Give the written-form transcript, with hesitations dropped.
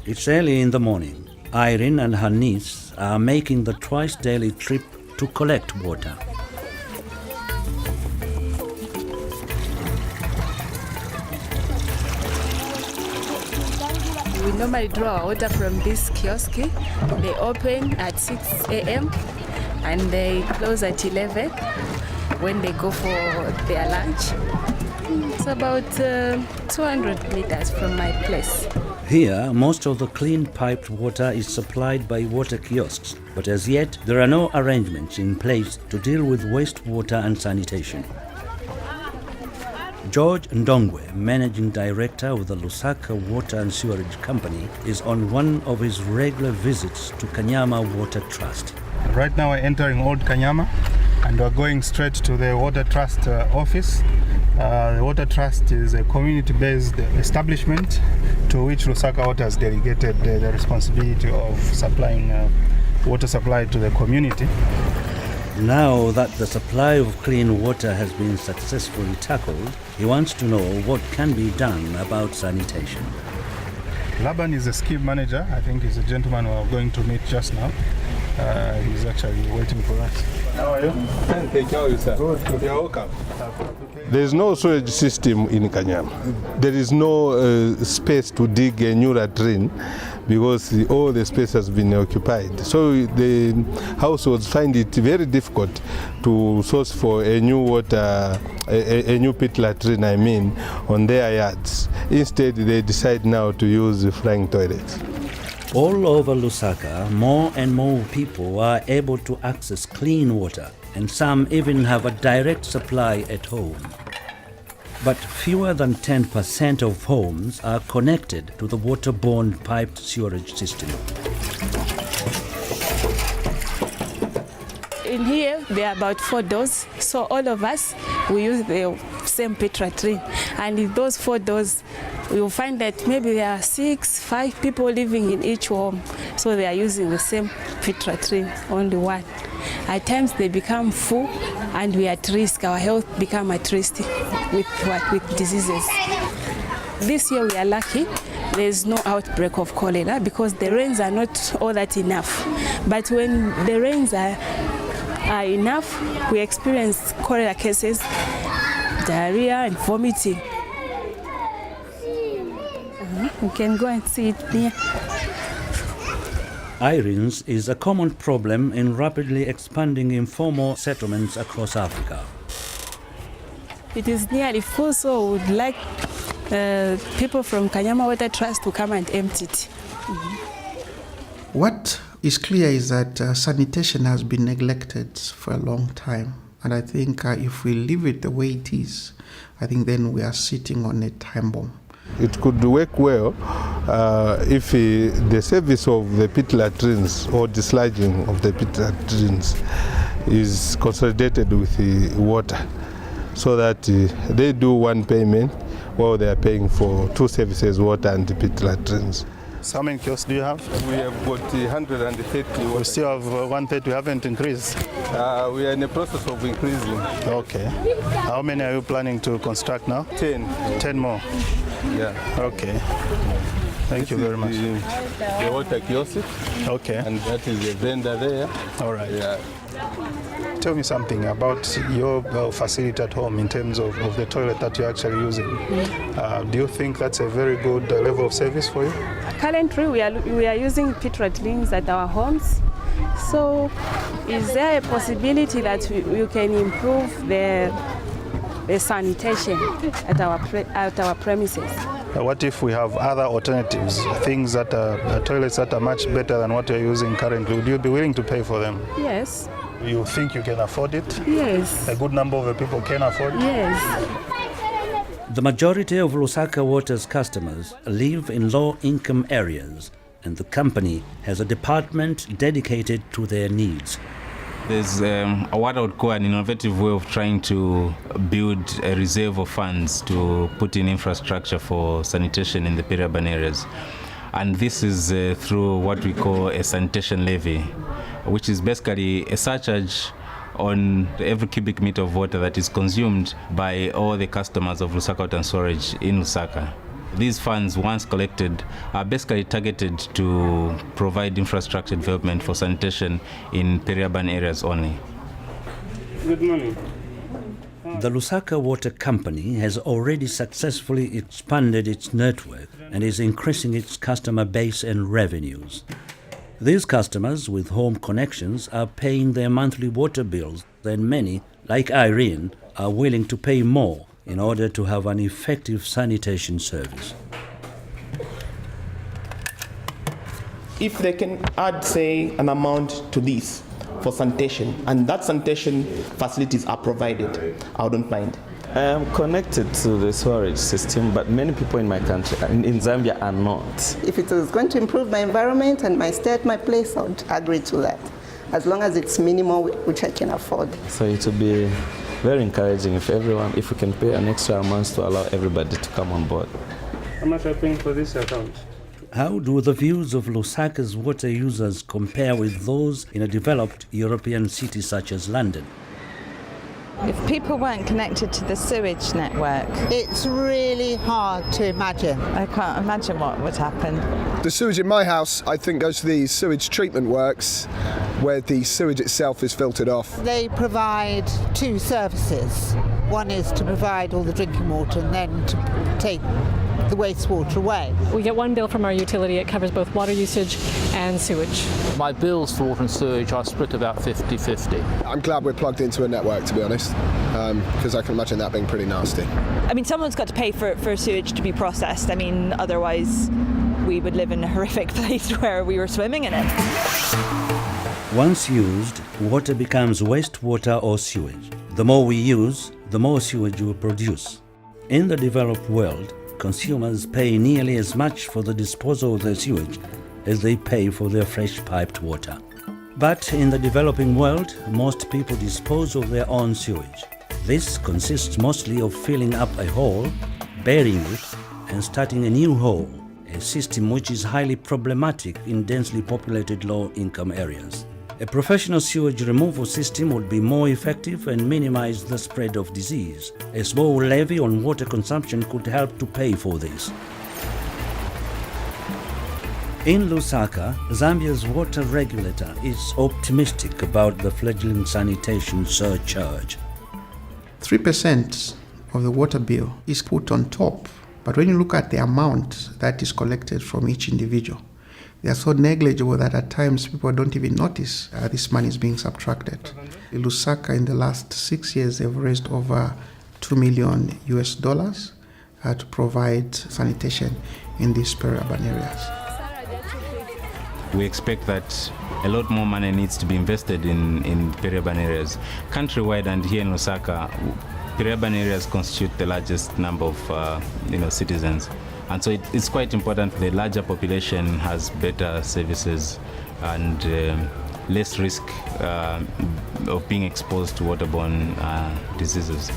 It's early in the morning. Irene and her niece are making the twice-daily trip to collect water. We normally draw our water from this kiosk. They open at 6 a.m. and they close at 11 when they go for their lunch. It's about 200 meters from my place. Here, most of the clean piped water is supplied by water kiosks, but as yet, there are no arrangements in place to deal with wastewater and sanitation. George Ndongwe, Managing Director of the Lusaka Water and Sewerage Company, is on one of his regular visits to Kanyama Water Trust. Right now we're entering Old Kanyama and we're going straight to the Water Trust office. The Water Trust is a community-based establishment to which Lusaka Water has delegated the responsibility of supplying water supply to the community. Now that the supply of clean water has been successfully tackled, he wants to know what can be done about sanitation. Laban is a scheme manager. I think he's a gentleman we are going to meet just now. He's actually waiting for us. How are you? Thank you, sir. Good. You're welcome. There is no sewage system in Kanyama. There is no space to dig a new latrine because all the space has been occupied. So the households find it very difficult to source for a new water, a new pit latrine, on their yards. Instead, they decide now to use flying toilets. All over Lusaka, more and more people are able to access clean water, and some even have a direct supply at home. But fewer than 10% of homes are connected to the waterborne piped sewerage system. In here, there are about 4 doors, so all of us, we use the same pit latrine. And in those 4 doors, you will find that maybe there are 5 people living in each home, so they are using the same pit latrine, only one. At times they become full and we are at risk, our health become at risk with diseases. This year we are lucky, there is no outbreak of cholera because the rains are not all that enough. But when the rains are enough, we experience cholera cases, diarrhea and vomiting. You can go and see it there. Irene's is a common problem in rapidly expanding informal settlements across Africa. It is nearly full, so we would like people from Kanyama Water Trust to come and empty it. What is clear is that sanitation has been neglected for a long time. And I think if we leave it the way it is, I think then we are sitting on a time bomb. It could work well if the service of the pit latrines or dislodging of the pit latrines is consolidated with the water, so that they do one payment while they are paying for 2 services, water and pit latrines. So how many kiosks do you have? We have got 130. We still have 130, we haven't increased. We are in the process of increasing. Okay. How many are you planning to construct now? 10. 10 more. Yeah. Okay. Thank you very much. The water kiosk. Okay. And that is the vendor there. All right. Yeah. Tell me something about your facility at home in terms of the toilet that you're actually using. Do you think that's a very good level of service for you? Currently, we are using pit latrines at our homes. So, is there a possibility that we can improve the sanitation at our premises? What if we have other alternatives, things that are toilets that are much better than what you're using currently? Would you be willing to pay for them? Yes. You think you can afford it? Yes. A good number of the people can afford it? Yes. The majority of Lusaka Water's customers live in low-income areas, and the company has a department dedicated to their needs. There's what I would call an innovative way of trying to build a reserve of funds to put in infrastructure for sanitation in the peri-urban areas. And this is through what we call a sanitation levy, which is basically a surcharge on every cubic meter of water that is consumed by all the customers of Lusaka Water and Storage in Lusaka. These funds, once collected, are basically targeted to provide infrastructure development for sanitation in peri-urban areas only. Good morning. The Lusaka Water Company has already successfully expanded its network and is increasing its customer base and revenues. These customers with home connections are paying their monthly water bills, and many, like Irene, are willing to pay more in order to have an effective sanitation service. If they can add, say, an amount to this for sanitation, and that sanitation facilities are provided, I wouldn't mind. I am connected to the storage system, but many people in my country, in Zambia, are not. If it is going to improve my environment and my stay at my place, I would agree to that, as long as it's minimal, which I can afford. So it would be very encouraging if we can pay an extra amount to allow everybody to come on board. How much are you paying for this account? How do the views of Lusaka's water users compare with those in a developed European city such as London? If people weren't connected to the sewage network, it's really hard to imagine. I can't imagine what would happen. The sewage in my house, I think, goes to the sewage treatment works, where the sewage itself is filtered off. They provide two services. One is to provide all the drinking water and then to take the wastewater away. We get one bill from our utility. It covers both water usage and sewage. My bills for water and sewage are split about 50-50. I'm glad we're plugged into a network, to be honest, because I can imagine that being pretty nasty. I mean, someone's got to pay for sewage to be processed. I mean, otherwise we would live in a horrific place where we were swimming in it. Once used, water becomes wastewater or sewage. The more we use, the more sewage we produce. In the developed world, consumers pay nearly as much for the disposal of their sewage as they pay for their fresh piped water. But in the developing world, most people dispose of their own sewage. This consists mostly of filling up a hole, burying it, and starting a new hole, a system which is highly problematic in densely populated low-income areas. A professional sewage removal system would be more effective and minimize the spread of disease. A small levy on water consumption could help to pay for this. In Lusaka, Zambia's water regulator is optimistic about the fledgling sanitation surcharge. 3% of the water bill is put on top, but when you look at the amount that is collected from each individual, they are so negligible that at times people don't even notice this money is being subtracted. In Lusaka, in the last 6 years, they've raised over $2 million to provide sanitation in these peri-urban areas. We expect that a lot more money needs to be invested in peri-urban areas. Countrywide and here in Lusaka, peri-urban areas constitute the largest number of citizens. And so it's quite important the larger population has better services and less risk of being exposed to waterborne diseases.